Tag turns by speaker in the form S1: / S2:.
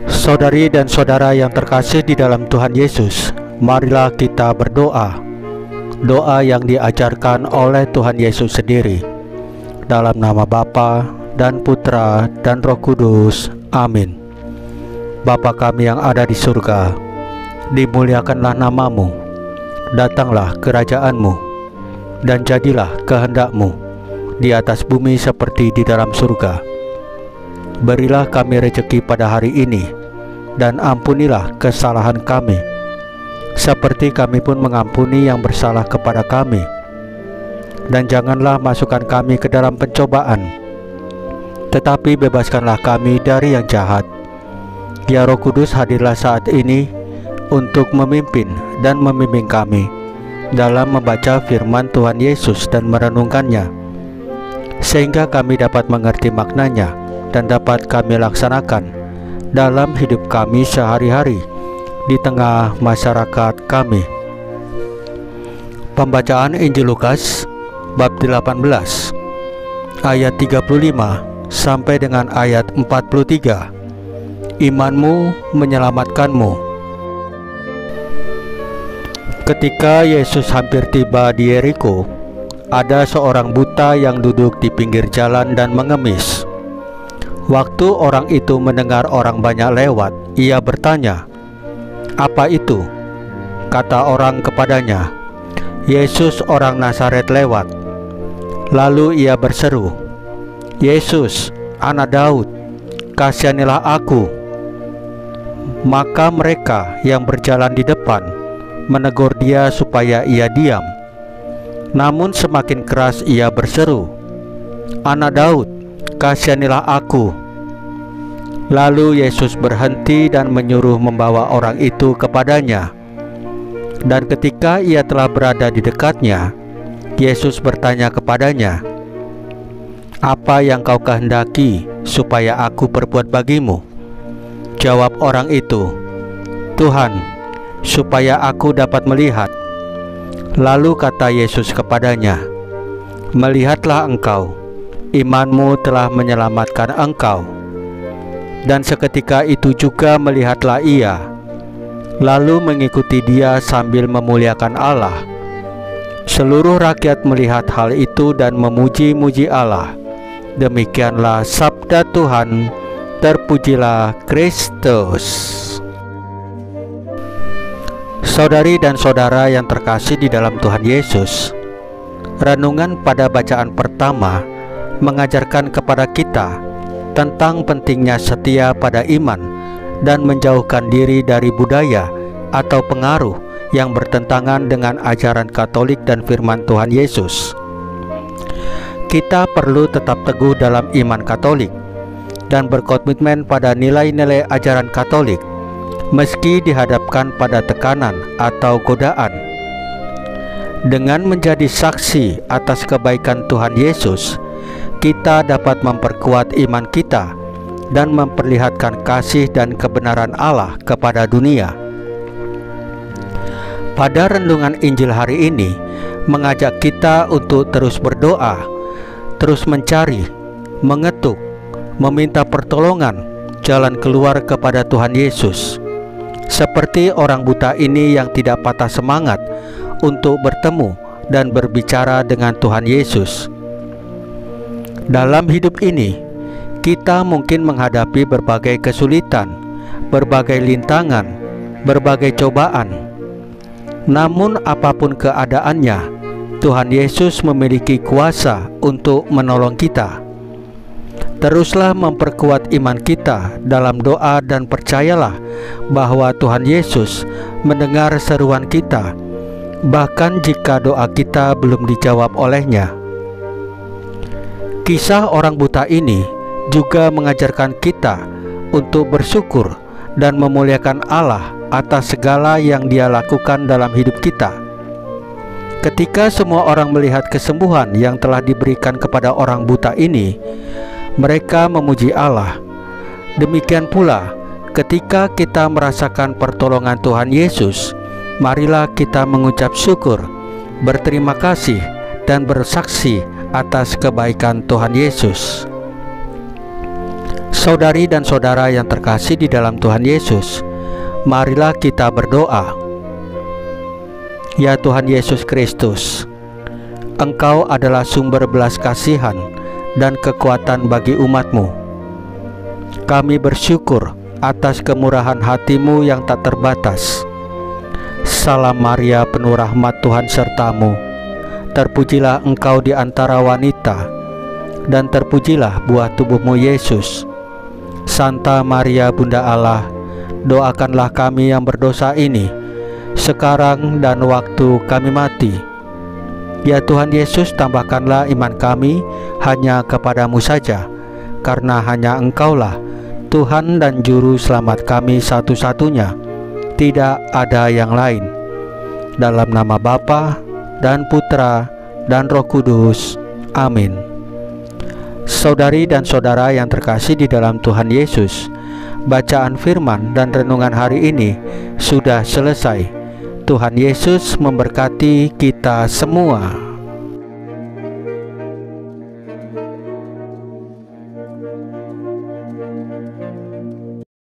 S1: Saudari dan saudara yang terkasih di dalam Tuhan Yesus, marilah kita berdoa. Doa yang diajarkan oleh Tuhan Yesus sendiri. Dalam nama Bapa dan Putra dan Roh Kudus. Amin. Bapa kami yang ada di surga, dimuliakanlah namamu. Datanglah kerajaanmu, dan jadilah kehendakmu di atas bumi seperti di dalam surga. Berilah kami rezeki pada hari ini, dan ampunilah kesalahan kami, seperti kami pun mengampuni yang bersalah kepada kami. Dan janganlah masukkan kami ke dalam pencobaan, tetapi bebaskanlah kami dari yang jahat. Ya Roh Kudus, hadirlah saat ini untuk memimpin dan membimbing kami dalam membaca firman Tuhan Yesus dan merenungkannya, sehingga kami dapat mengerti maknanya dan dapat kami laksanakan dalam hidup kami sehari-hari di tengah masyarakat kami. Pembacaan Injil Lukas bab 18 ayat 35 sampai dengan ayat 43. Imanmu menyelamatkanmu. Ketika Yesus hampir tiba di Yeriko, ada seorang buta yang duduk di pinggir jalan dan mengemis. Waktu orang itu mendengar orang banyak lewat, ia bertanya, "Apa itu?" Kata orang kepadanya, "Yesus orang Nazaret lewat." Lalu ia berseru, "Yesus, anak Daud, kasihanilah aku." Maka mereka yang berjalan di depan menegur dia supaya ia diam. Namun semakin keras ia berseru, "Anak Daud, kasihanilah aku." Lalu Yesus berhenti dan menyuruh membawa orang itu kepadanya. Dan ketika ia telah berada di dekatnya, Yesus bertanya kepadanya, "Apa yang kau kehendaki supaya aku perbuat bagimu?" Jawab orang itu, "Tuhan, supaya aku dapat melihat." Lalu kata Yesus kepadanya, "Melihatlah engkau, imanmu telah menyelamatkan engkau." Dan seketika itu juga melihatlah ia, lalu mengikuti dia sambil memuliakan Allah. Seluruh rakyat melihat hal itu dan memuji-muji Allah. Demikianlah sabda Tuhan. Terpujilah Kristus. Saudari dan saudara yang terkasih di dalam Tuhan Yesus, renungan pada bacaan pertama mengajarkan kepada kita tentang pentingnya setia pada iman dan menjauhkan diri dari budaya atau pengaruh yang bertentangan dengan ajaran Katolik dan firman Tuhan Yesus. Kita perlu tetap teguh dalam iman Katolik dan berkomitmen pada nilai-nilai ajaran Katolik, meski dihadapkan pada tekanan atau godaan. Dengan menjadi saksi atas kebaikan Tuhan Yesus, kita dapat memperkuat iman kita dan memperlihatkan kasih dan kebenaran Allah kepada dunia. Pada renungan Injil hari ini mengajak kita untuk terus berdoa, terus mencari, mengetuk, meminta pertolongan jalan keluar kepada Tuhan Yesus. Seperti orang buta ini yang tidak patah semangat untuk bertemu dan berbicara dengan Tuhan Yesus. Dalam hidup ini, kita mungkin menghadapi berbagai kesulitan, berbagai lintangan, berbagai cobaan. Namun apapun keadaannya, Tuhan Yesus memiliki kuasa untuk menolong kita. Teruslah memperkuat iman kita dalam doa dan percayalah bahwa Tuhan Yesus mendengar seruan kita, bahkan jika doa kita belum dijawab olehnya. Kisah orang buta ini juga mengajarkan kita untuk bersyukur dan memuliakan Allah atas segala yang Dia lakukan dalam hidup kita. Ketika semua orang melihat kesembuhan yang telah diberikan kepada orang buta ini, mereka memuji Allah. Demikian pula ketika kita merasakan pertolongan Tuhan Yesus, marilah kita mengucap syukur, berterima kasih, dan bersaksi atas kebaikan Tuhan Yesus. Saudari dan saudara yang terkasih di dalam Tuhan Yesus, marilah kita berdoa. Ya Tuhan Yesus Kristus, Engkau adalah sumber belas kasihan dan kekuatan bagi umat-Mu. Kami bersyukur atas kemurahan hati-Mu yang tak terbatas. Salam Maria, penuh rahmat, Tuhan serta-Mu. Terpujilah Engkau di antara wanita, dan terpujilah buah tubuh-Mu Yesus. Santa Maria Bunda Allah, doakanlah kami yang berdosa ini, sekarang dan waktu kami mati. Ya Tuhan Yesus, tambahkanlah iman kami hanya kepadamu saja, karena hanya Engkaulah Tuhan dan Juru Selamat kami satu-satunya, tidak ada yang lain. Dalam nama Bapa dan Putra dan Roh Kudus. Amin. Saudari dan saudara yang terkasih di dalam Tuhan Yesus, bacaan firman dan renungan hari ini sudah selesai. Tuhan Yesus memberkati kita semua.